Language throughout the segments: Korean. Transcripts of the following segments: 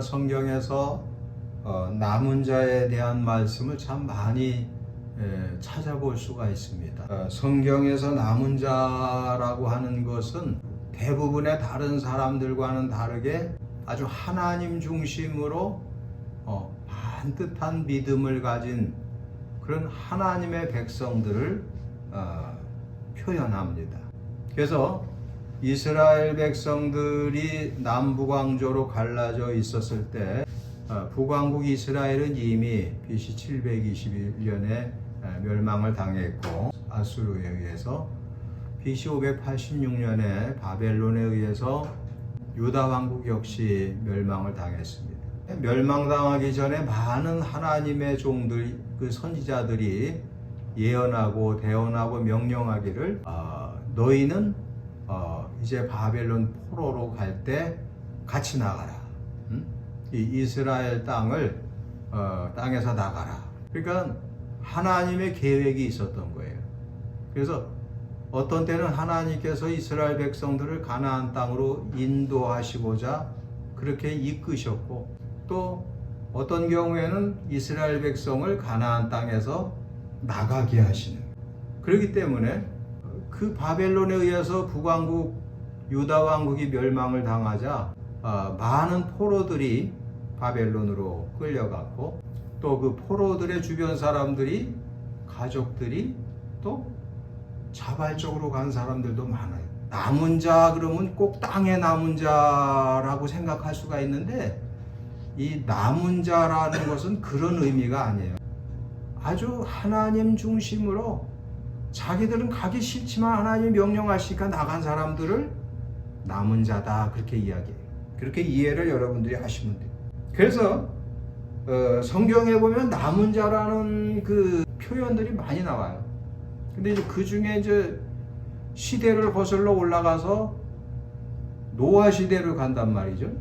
성경에서 남은 자에 대한 말씀을 참 많이 찾아볼 수가 있습니다. 성경에서 남은 자라고 하는 것은 대부분의 다른 사람들과는 다르게 아주 하나님 중심으로 반듯한 믿음을 가진 그런 하나님의 백성들을 표현합니다. 그래서 이스라엘 백성들이 남북왕조로 갈라져 있었을 때 북왕국 이스라엘은 이미 BC 721년에 멸망을 당했고 아수르에 의해서 BC 586년에 바벨론에 의해서 유다 왕국 역시 멸망을 당했습니다. 멸망당하기 전에 많은 하나님의 종들, 그 선지자들이 예언하고 대언하고 명령하기를 너희는 이제 바벨론 포로로 갈 때 같이 나가라. 이 이스라엘 땅에서 나가라. 그러니까 하나님의 계획이 있었던 거예요. 그래서 어떤 때는 하나님께서 이스라엘 백성들을 가나안 땅으로 인도하시고자 그렇게 이끄셨고, 또 어떤 경우에는 이스라엘 백성을 가나안 땅에서 나가게 하시는. 그렇기 때문에 그 바벨론에 의해서 북왕국 유다 왕국이 멸망을 당하자 많은 포로들이 바벨론으로 끌려갔고, 또 그 포로들의 주변 사람들이, 가족들이 또 자발적으로 간 사람들도 많아요. 남은 자 그러면 꼭 땅에 남은 자라고 생각할 수가 있는데, 이 남은 자라는 것은 그런 의미가 아니에요. 아주 하나님 중심으로 자기들은 가기 싫지만 하나님이 명령하시니까 나간 사람들을 남은 자다, 그렇게 이야기해요. 그렇게 이해를 여러분들이 하시면 돼요. 그래서 성경에 보면 남은 자라는 그 표현들이 많이 나와요. 근데 이제 그 중에 이제 시대를 거슬러 올라가서 노아 시대로 간단 말이죠.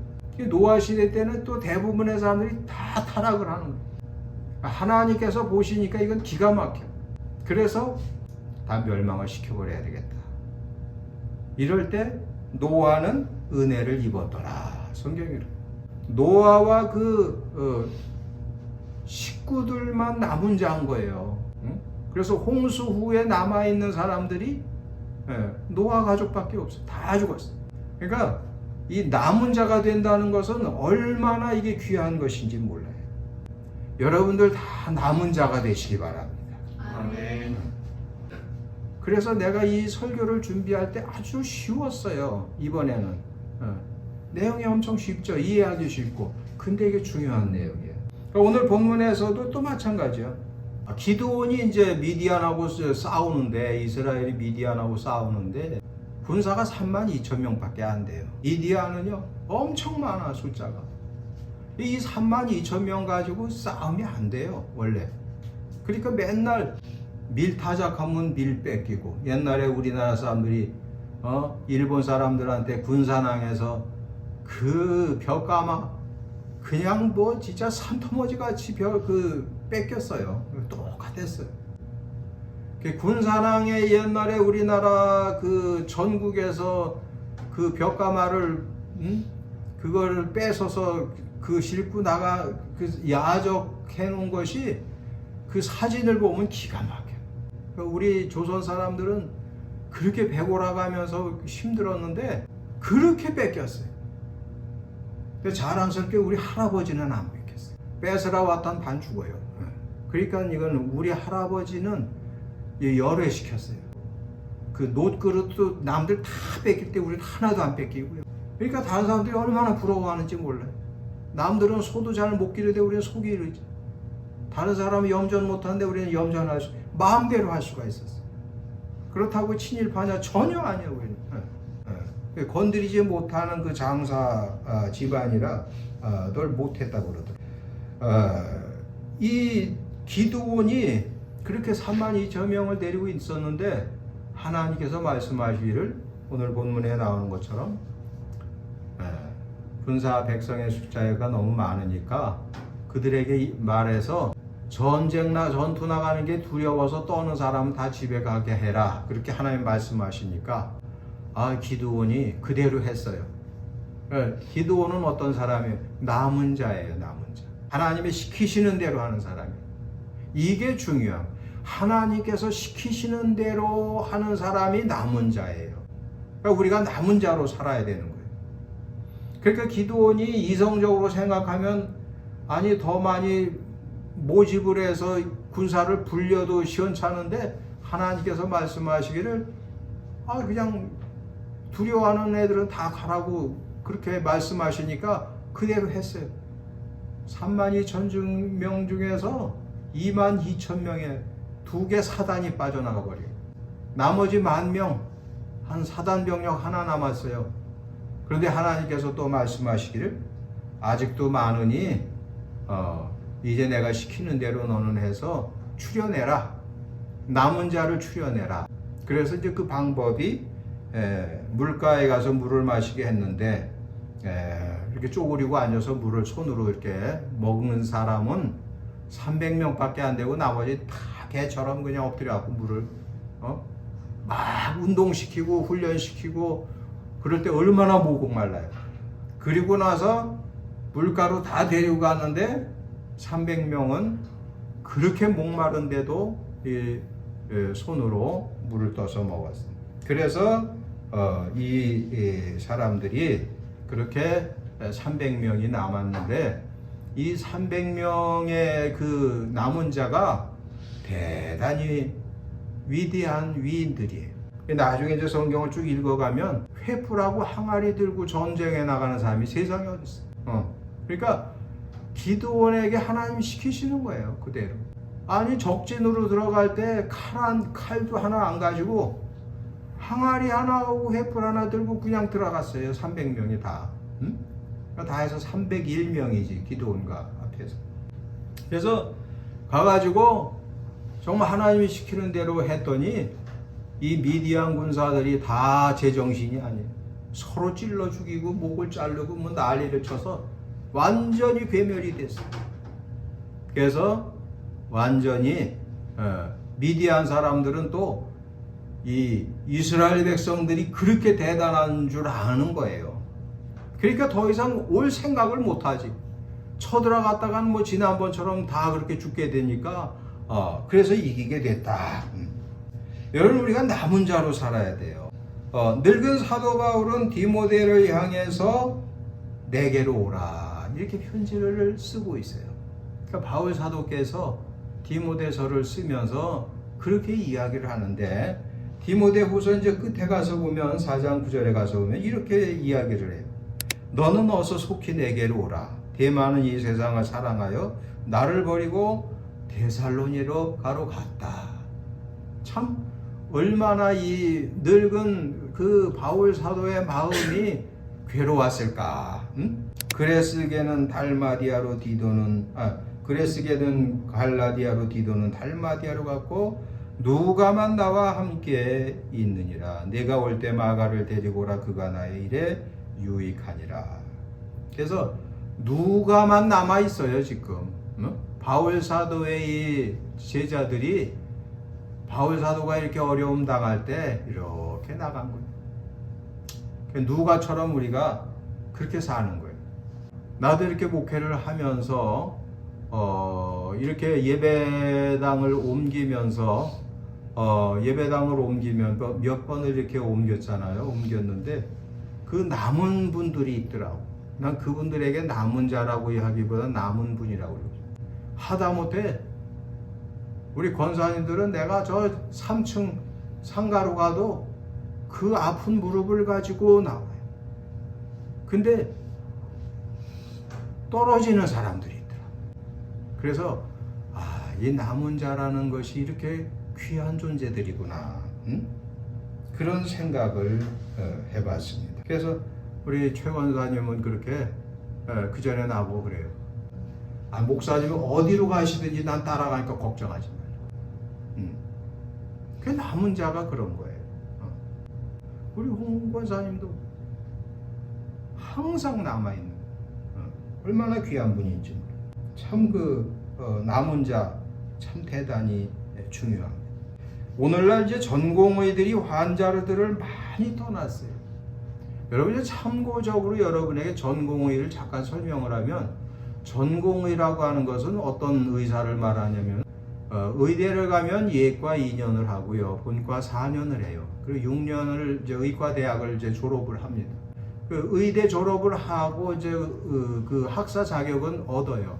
노아 시대 때는 또 대부분의 사람들이 다 타락을 하는 거예요. 하나님께서 보시니까 이건 기가 막혀. 그래서 다 멸망을 시켜버려야 되겠다. 이럴 때 노아는 은혜를 입었더라. 성경이 노아와 그 식구들만 남은 자인 거예요. 그래서 홍수 후에 남아있는 사람들이 노아 가족밖에 없어. 다 죽었어. 그러니까 이 남은 자가 된다는 것은 얼마나 이게 귀한 것인지 몰라요. 여러분들 다 남은 자가 되시기 바랍니다. 아멘. 그래서 내가 이 설교를 준비할 때 아주 쉬웠어요. 이번에는 내용이 엄청 쉽죠. 이해하기 쉽고. 근데 이게 중요한 내용이에요. 그러니까 오늘 본문에서도 또 마찬가지야. 기드온이 이제 미디안하고 싸우는데, 이스라엘이 미디안하고 싸우는데 군사가 32,000명밖에 안 돼요. 미디안은요 엄청 많아, 숫자가. 이 32,000명 가지고 싸움이 안 돼요, 원래. 그러니까 맨날 밀 타작하면 밀 뺏기고, 옛날에 우리나라 사람들이 일본 사람들한테 군산항에서 그 벽가마 그냥 뭐 진짜 산토모지 같이 뺏겼어요. 똑같았어요. 군산항에 옛날에 우리나라 그 전국에서 그 벽가마를 그거를 뺏어서 그 싣고 나가 그 야적해 놓은 것이, 그 사진을 보면 기가 막혀. 우리 조선 사람들은 그렇게 배골아가면서 힘들었는데 그렇게 뺏겼어요. 자랑스럽게 우리 할아버지는 안 뺏겼어요. 뺏으라 왔던 반 죽어요. 그러니까 이건 우리 할아버지는 열애시켰어요. 그 놋그릇도 남들 다 뺏길 때 우리는 하나도 안 뺏기고요. 그러니까 다른 사람들이 얼마나 부러워하는지 몰라요. 남들은 소도 잘 못 기르되 우리는 소 기르지. 다른 사람은 염전 못하는데 우리는 염전할 수, 마음대로 할 수가 있었어요. 그렇다고 친일파냐? 전혀 아니에요. 우리는 건드리지 못하는 그 장사 집안이라 널 못했다고 그러더라고요. 이 기드온이 그렇게 32,000명을 데리고 있었는데 하나님께서 말씀하시기를 오늘 본문에 나오는 것처럼 군사 백성의 숫자가 너무 많으니까 그들에게 말해서 전쟁나 전투 나가는 게 두려워서 떠는 사람은 다 집에 가게 해라. 그렇게 하나님 말씀하시니까 기드온이 그대로 했어요. 기드온은 어떤 사람이에요? 남은 자예요. 남은 자. 하나님이 시키시는 대로 하는 사람이에요. 이게 중요한. 하나님께서 시키시는 대로 하는 사람이 남은 자예요. 그러니까 우리가 남은 자로 살아야 되는 거예요. 그러니까 기드온이 이성적으로 생각하면 아니 더 많이 모집을 해서 군사를 불려도 시원찮은데 하나님께서 말씀하시기를 그냥 두려워하는 애들은 다 가라고 그렇게 말씀하시니까 그대로 했어요. 32,000명 중에서 22,000명에 2개 사단이 빠져나가 버려요. 나머지 10,000명, 한 사단 병력 하나 남았어요. 그런데 하나님께서 또 말씀하시기를 아직도 많으니 이제 내가 시키는 대로 너는 해서 추려내라. 남은 자를 추려내라. 그래서 이제 그 방법이 물가에 가서 물을 마시게 했는데 이렇게 쪼그리고 앉아서 물을 손으로 이렇게 먹는 사람은 300명밖에 안 되고 나머지 다 개처럼 그냥 엎드려갖고 물을 막 운동시키고 훈련시키고 그럴 때 얼마나 목말라요. 그리고 나서 물가로 다 데리고 갔는데 300명은 그렇게 목마른데도 손으로 물을 떠서 먹었어요. 그래서 이 사람들이 그렇게 300명이 남았는데 이 300명의 그 남은 자가 대단히 위대한 위인들이에요. 나중에 이제 성경을 쭉 읽어가면 횃불하고 항아리 들고 전쟁에 나가는 사람이 세상에 어디 있어요. 그러니까 기드온에게 하나님이 시키시는 거예요. 그대로. 아니 적진으로 들어갈 때 칼도 하나 안 가지고 항아리 하나하고 횃불 하나 들고 그냥 들어갔어요. 300명이 다. 다 해서 301명이지 기드온과 앞에서. 그래서 가가지고 정말 하나님이 시키는 대로 했더니 이 미디안 군사들이 다 제정신이 아니에요. 서로 찔러 죽이고 목을 자르고 뭐 난리를 쳐서 완전히 괴멸이 됐어요. 그래서 완전히 미디안 사람들은 또 이 이스라엘 백성들이 그렇게 대단한 줄 아는 거예요. 그러니까 더 이상 올 생각을 못하지. 쳐들어갔다간 뭐 지난번처럼 다 그렇게 죽게 되니까 그래서 이기게 됐다. 여러분 우리가 남은 자로 살아야 돼요. 늙은 사도 바울은 디모데를 향해서 내게로 오라 이렇게 편지를 쓰고 있어요. 그러니까 바울 사도께서 디모데서를 쓰면서 그렇게 이야기를 하는데 디모데 후서 이제 끝에 가서 보면 4장 9절에 가서 보면 이렇게 이야기를 해요. 너는 어서 속히 내게로 오라. 대만은 이 세상을 사랑하여 나를 버리고 데살로니로 가로 갔다. 참 얼마나 이 늙은 그 바울 사도의 마음이 괴로웠을까. 그레스게는 갈라디아로 디도는 달마디아로 갔고 누가만 나와 함께 있느니라. 내가 올 때 마가를 데리고 오라. 그가 나의 일에 유익하니라. 그래서 누가만 남아 있어요 지금. 바울 사도의 이 제자들이 바울 사도가 이렇게 어려움 당할 때 이렇게 나간 거예요. 누가처럼 우리가 그렇게 사는 거예요. 나도 이렇게 목회를 하면서 이렇게 예배당을 옮기면서 몇 번을 이렇게 옮겼잖아요. 옮겼는데 그 남은 분들이 있더라고. 난 그분들에게 남은 자라고 하기보다 남은 분이라고 그러죠. 하다못해 우리 권사님들은 내가 저 3층 상가로 가도 그 아픈 무릎을 가지고 나와요. 근데 떨어지는 사람들이 있더라고. 그래서 이 남은 자라는 것이 이렇게 귀한 존재들이구나. 그런 생각을 해봤습니다. 그래서 우리 최 권사님은 그렇게 그 전에 나보고 그래요. 목사님은 어디로 가시든지 난 따라가니까 걱정하지 말라. 그 남은 자가 그런 거예요. 우리 홍 권사님도 항상 남아있는 얼마나 귀한 분인지. 참 남은 자 참 대단히 중요합니다. 오늘날 이제 전공의들이 환자들을 많이 떠났어요. 여러분 이제 참고적으로 여러분에게 전공의를 잠깐 설명을 하면, 전공의라고 하는 것은 어떤 의사를 말하냐면 의대를 가면 예과 2년을 하고요, 본과 4년을 해요. 그리고 6년을 이제 의과대학을 이제 졸업을 합니다. 그 의대 졸업을 하고 이제 그 학사 자격은 얻어요.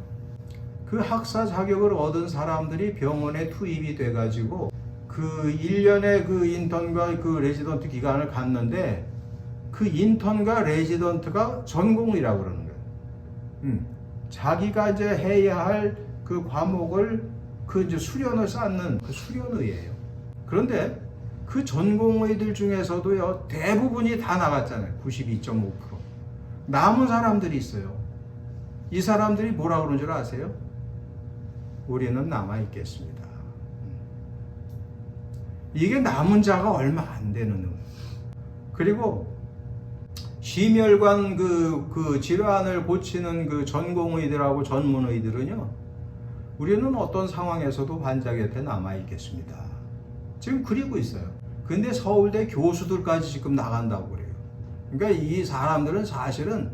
그 학사 자격을 얻은 사람들이 병원에 투입이 돼가지고 그 1년의 그 인턴과 그 레지던트 기간을 갖는데, 그 인턴과 레지던트가 전공이라고 그러는 거예요. 자기가 이제 해야 할 그 과목을 그 이제 수련을 쌓는 그 수련의예요. 그런데 그 전공의들 중에서도요, 대부분이 다 나갔잖아요. 92.5%. 남은 사람들이 있어요. 이 사람들이 뭐라 그러는 줄 아세요? 우리는 남아 있겠습니다. 이게 남은 자가 얼마 안 되는 의미. 그리고 심혈관 그 질환을 고치는 그 전공의들하고 전문의들은요, 우리는 어떤 상황에서도 환자 곁에 남아 있겠습니다. 지금 그리고 있어요. 근데 서울대 교수들까지 지금 나간다고 그래요. 그러니까 이 사람들은 사실은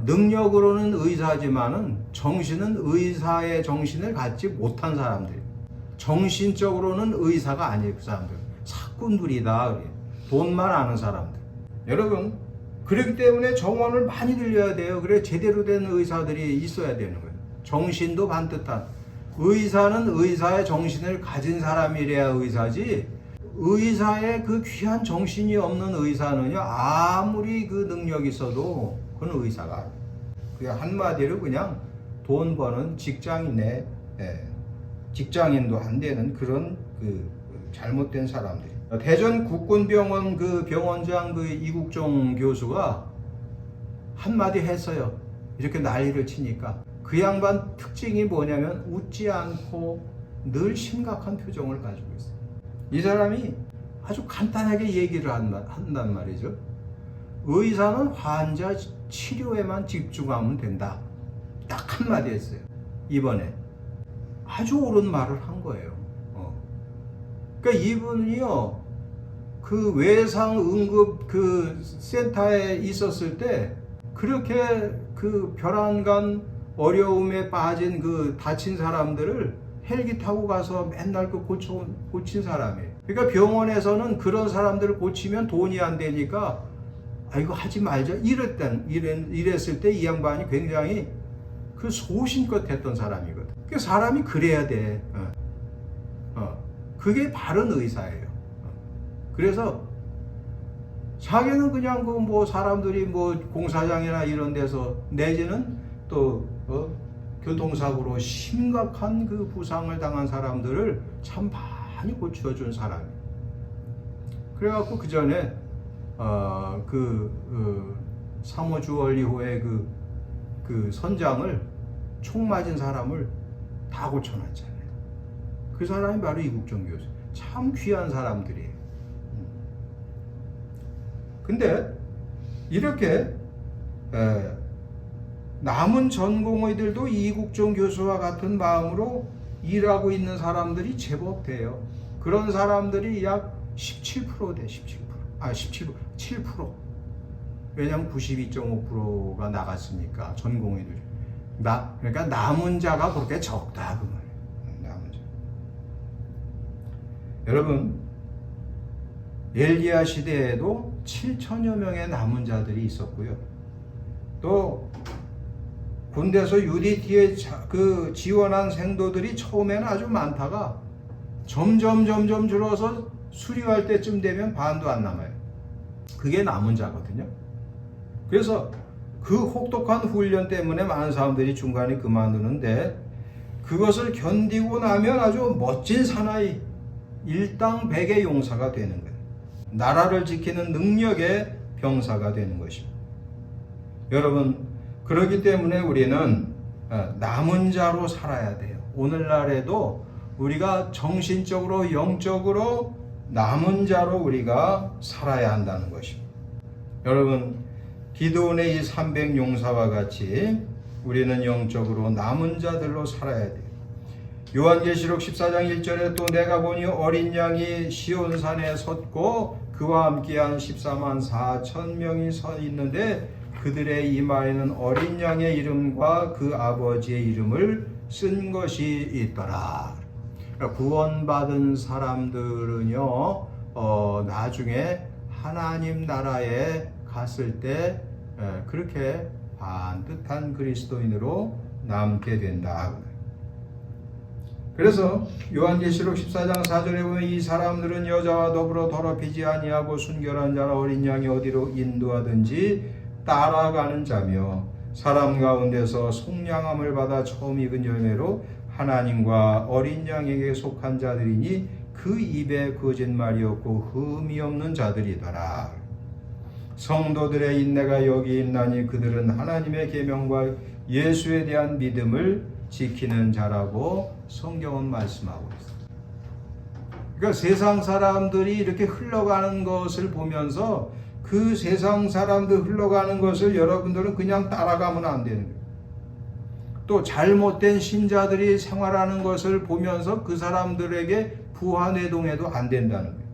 능력으로는 의사지만은 정신은 의사의 정신을 갖지 못한 사람들. 정신적으로는 의사가 아니에요. 그 사람들 사꾼들이다 그래요. 돈만 아는 사람들. 여러분, 그렇기 때문에 정원을 많이 들려야 돼요. 그래 제대로 된 의사들이 있어야 되는 거예요. 정신도 반듯한 의사는 의사의 정신을 가진 사람이래야 의사지, 의사의 그 귀한 정신이 없는 의사는요, 아무리 그 능력이 있어도 그건 의사가 아니에요. 그냥 한마디로 그냥 돈 버는 직장인의, 직장인도 안 되는 그런 그 잘못된 사람들이. 대전 국군병원 그 병원장 그 이국종 교수가 한마디 했어요. 이렇게 난리를 치니까. 그 양반 특징이 뭐냐면 웃지 않고 늘 심각한 표정을 가지고 있어요. 이 사람이 아주 간단하게 얘기를 한단 말이죠. 의사는 환자 치료에만 집중하면 된다. 딱 한마디 했어요. 이번에 아주 옳은 말을 한 거예요. 그러니까 이분이요, 그 외상응급 그 센터에 있었을 때 그렇게 그 벼랑간 어려움에 빠진 그 다친 사람들을 헬기 타고 가서 맨날 그 고친 사람이에요. 그러니까 병원에서는 그런 사람들을 고치면 돈이 안 되니까 아 이거 하지 말자 이랬을 때 이 양반이 굉장히 그 소신껏 했던 사람이거든. 그 사람이 그래야 돼. 그게 바른 의사예요. 그래서 자기는 그냥 그 뭐 사람들이 뭐 공사장이나 이런 데서 내지는 또 교통사고로 심각한 그 부상을 당한 사람들을 참 많이 고쳐준 사람이에요. 그래갖고 그 전에 상호 주얼리호의 그 선장을 총 맞은 사람을 다 고쳐놨잖아요. 그 사람이 바로 이국종 교수. 참 귀한 사람들이에요. 근데 이렇게 남은 전공의들도 이국종 교수와 같은 마음으로 일하고 있는 사람들이 제법 돼요. 그런 사람들이 약 17% 돼. 7%. 왜냐하면 92.5%가 나갔으니까 전공의들이. 그러니까 남은 자가 그렇게 적다 그 말이에요. 남은 자. 여러분, 엘리야 시대에도 7천여 명의 남은 자들이 있었고요. 또 군대에서 UDT에 그 지원한 생도들이 처음에는 아주 많다가 점점 줄어서 수료할 때쯤 되면 반도 안 남아요. 그게 남은 자거든요. 그래서 그 혹독한 훈련 때문에 많은 사람들이 중간에 그만두는데, 그것을 견디고 나면 아주 멋진 사나이, 일당백의 용사가 되는 거예요. 나라를 지키는 능력의 병사가 되는 것입니다. 여러분, 그렇기 때문에 우리는 남은 자로 살아야 돼요. 오늘날에도 우리가 정신적으로 영적으로 남은 자로 우리가 살아야 한다는 것입니다. 여러분, 기드온의 이 300용사와 같이 우리는 영적으로 남은 자들로 살아야 돼요. 요한계시록 14장 1절에 또 내가 보니 어린 양이 시온산에 섰고 그와 함께한 14만 4천 명이 서 있는데 그들의 이마에는 어린 양의 이름과 그 아버지의 이름을 쓴 것이 있더라. 구원받은 사람들은요, 나중에 하나님 나라에 갔을 때 그렇게 반듯한 그리스도인으로 남게 된다. 그래서 요한계시록 14장 4절에 보면 이 사람들은 여자와 더불어 더럽히지 아니하고 순결한 자라 어린 양이 어디로 인도하든지 따라가는 자며 사람 가운데서 속량함을 받아 처음 익은 열매로 하나님과 어린 양에게 속한 자들이니 그 입에 거짓말이 없고 흠이 없는 자들이더라. 성도들의 인내가 여기 있나니 그들은 하나님의 계명과 예수에 대한 믿음을 지키는 자라고 성경은 말씀하고 있습니다. 그러니까 세상 사람들이 이렇게 흘러가는 것을 보면서 그 세상 사람들 흘러가는 것을 여러분들은 그냥 따라가면 안 되는 거예요. 또 잘못된 신자들이 생활하는 것을 보면서 그 사람들에게 부하내동해도 안 된다는 거예요.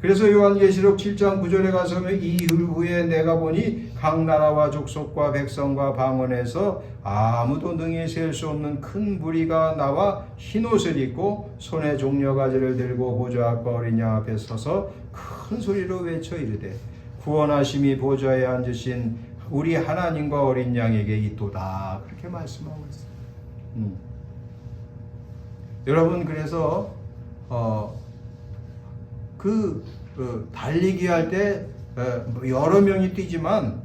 그래서 요한계시록 7장 9절에 가서 이후에 내가 보니 각 나라와 족속과 백성과 방언에서 아무도 능히 셀 수 없는 큰 무리가 나와 흰옷을 입고 손에 종려가지를 들고 보좌 앞과 어린 양 앞에 서서 큰 소리로 외쳐 이르되 구원하심이 보좌에 앉으신 우리 하나님과 어린 양에게 있도다. 그렇게 말씀하고 있어요. 여러분, 그래서 달리기 할 때 여러 명이 뛰지만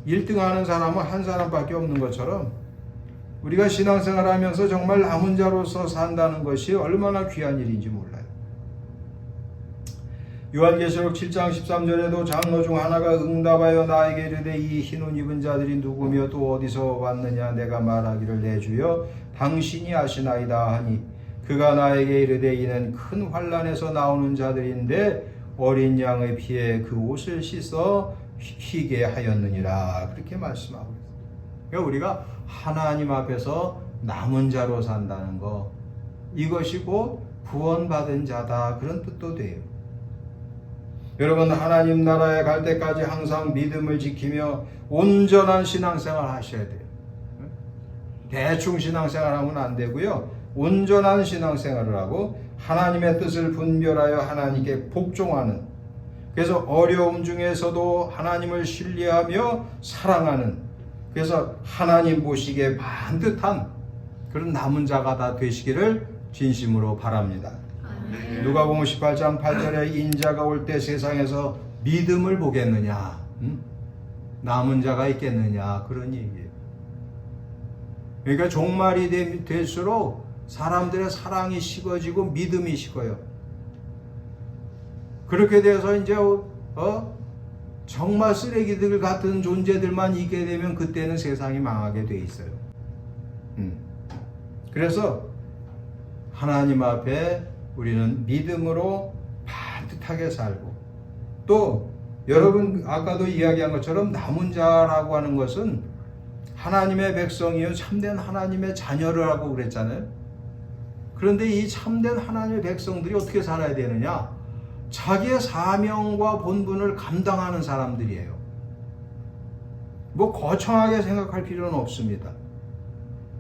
1등 하는 사람은 한 사람밖에 없는 것처럼 우리가 신앙생활 하면서 정말 남은 자로서 산다는 것이 얼마나 귀한 일인지 몰라요. 요한계시록 7장 13절에도 장로 중 하나가 응답하여 나에게 이르되 이 흰옷 입은 자들이 누구며 또 어디서 왔느냐. 내가 말하기를 내 주여 당신이 아시나이다 하니 그가 나에게 이르되 이는 큰 환난에서 나오는 자들인데 어린 양의 피에 그 옷을 씻어 희게 하였느니라. 그렇게 말씀하고 있어요. 그러니까 우리가 하나님 앞에서 남은 자로 산다는 거, 이것이 곧 구원받은 자다, 그런 뜻도 돼요. 여러분, 하나님 나라에 갈 때까지 항상 믿음을 지키며 온전한 신앙생활 하셔야 돼요. 대충 신앙생활하면 안 되고요. 온전한 신앙생활을 하고 하나님의 뜻을 분별하여 하나님께 복종하는, 그래서 어려움 중에서도 하나님을 신뢰하며 사랑하는, 그래서 하나님 보시기에 반듯한 그런 남은 자가 다 되시기를 진심으로 바랍니다. 누가복음 18장 8절에 인자가 올 때 세상에서 믿음을 보겠느냐, 남은 자가 있겠느냐, 그런 얘기예요. 그러니까 종말이 될수록 사람들의 사랑이 식어지고 믿음이 식어요. 그렇게 돼서 이제 정말 쓰레기들 같은 존재들만 있게 되면 그때는 세상이 망하게 돼 있어요. 그래서 하나님 앞에 우리는 믿음으로 반듯하게 살고, 또 여러분 아까도 이야기한 것처럼 남은 자라고 하는 것은 하나님의 백성이요 참된 하나님의 자녀라고 그랬잖아요. 그런데 이 참된 하나님의 백성들이 어떻게 살아야 되느냐? 자기의 사명과 본분을 감당하는 사람들이에요. 뭐 거창하게 생각할 필요는 없습니다.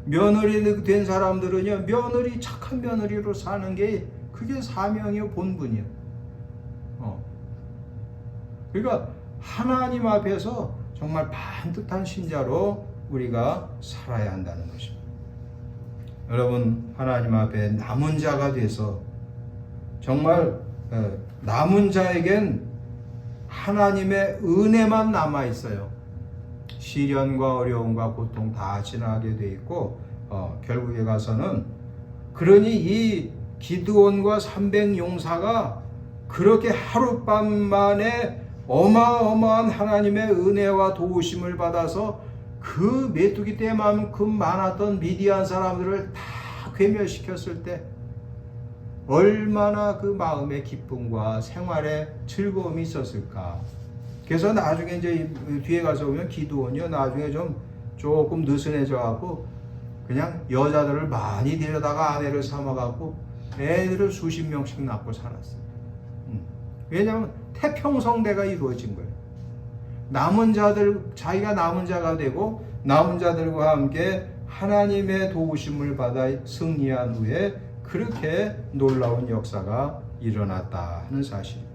며느리 된 사람들은요, 며느리, 착한 며느리로 사는 게 그게 사명이요 본분이요. 그러니까 하나님 앞에서 정말 반듯한 신자로 우리가 살아야 한다는 것입니다. 여러분, 하나님 앞에 남은 자가 돼서 정말 남은 자에겐 하나님의 은혜만 남아 있어요. 시련과 어려움과 고통 다 지나게 돼 있고 결국에 가서는, 그러니 이 기드온과 300용사가 그렇게 하룻밤 만에 어마어마한 하나님의 은혜와 도우심을 받아서 그 메뚜기 떼만큼 많았던 미디안 사람들을 다 괴멸시켰을 때 얼마나 그 마음의 기쁨과 생활의 즐거움이 있었을까. 그래서 나중에 이제 뒤에 가서 보면 기드온이요, 나중에 조금 느슨해져 갖고 그냥 여자들을 많이 데려다가 아내를 삼아 갖고 애들을 수십 명씩 낳고 살았어요. 왜냐하면 태평성대가 이루어진 거예요. 남은 자들, 자기가 남은 자가 되고 남은 자들과 함께 하나님의 도우심을 받아 승리한 후에 그렇게 놀라운 역사가 일어났다 하는 사실입니다.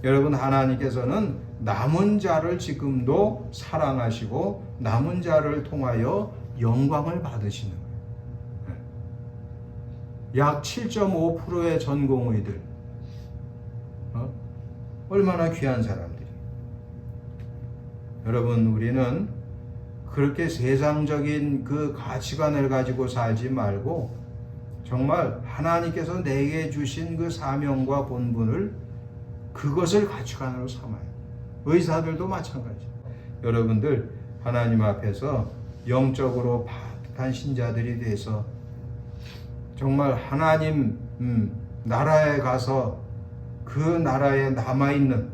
여러분, 하나님께서는 남은 자를 지금도 사랑하시고 남은 자를 통하여 영광을 받으시는 거예요. 약 7.5%의 전공의들, 얼마나 귀한 사람들이. 여러분, 우리는 그렇게 세상적인 그 가치관을 가지고 살지 말고 정말 하나님께서 내게 주신 그 사명과 본분을, 그것을 가치관으로 삼아요. 의사들도 마찬가지. 여러분들, 하나님 앞에서 영적으로 바득한 신자들이 돼서 정말 하나님 나라에 가서 그 나라에 남아있는,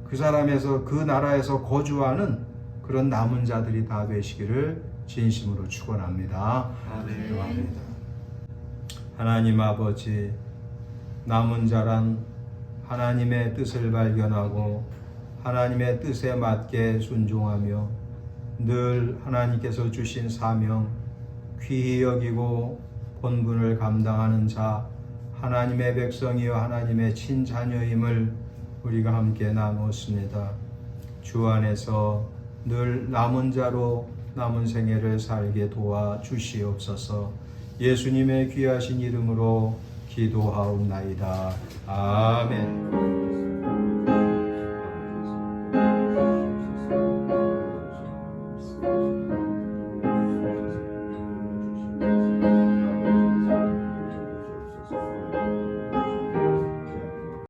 그 사람에서 그 나라에서 거주하는 그런 남은 자들이 다 되시기를 진심으로 축원합니다. 아멘. 하나님 아버지, 남은 자란 하나님의 뜻을 발견하고 하나님의 뜻에 맞게 순종하며 늘 하나님께서 주신 사명 귀히 여기고 본분을 감당하는 자, 하나님의 백성이요 하나님의 친자녀임을 우리가 함께 나누었습니다. 주 안에서 늘 남은 자로 남은 생애를 살게 도와 주시옵소서. 예수님의 귀하신 이름으로 기도하옵나이다. 아멘.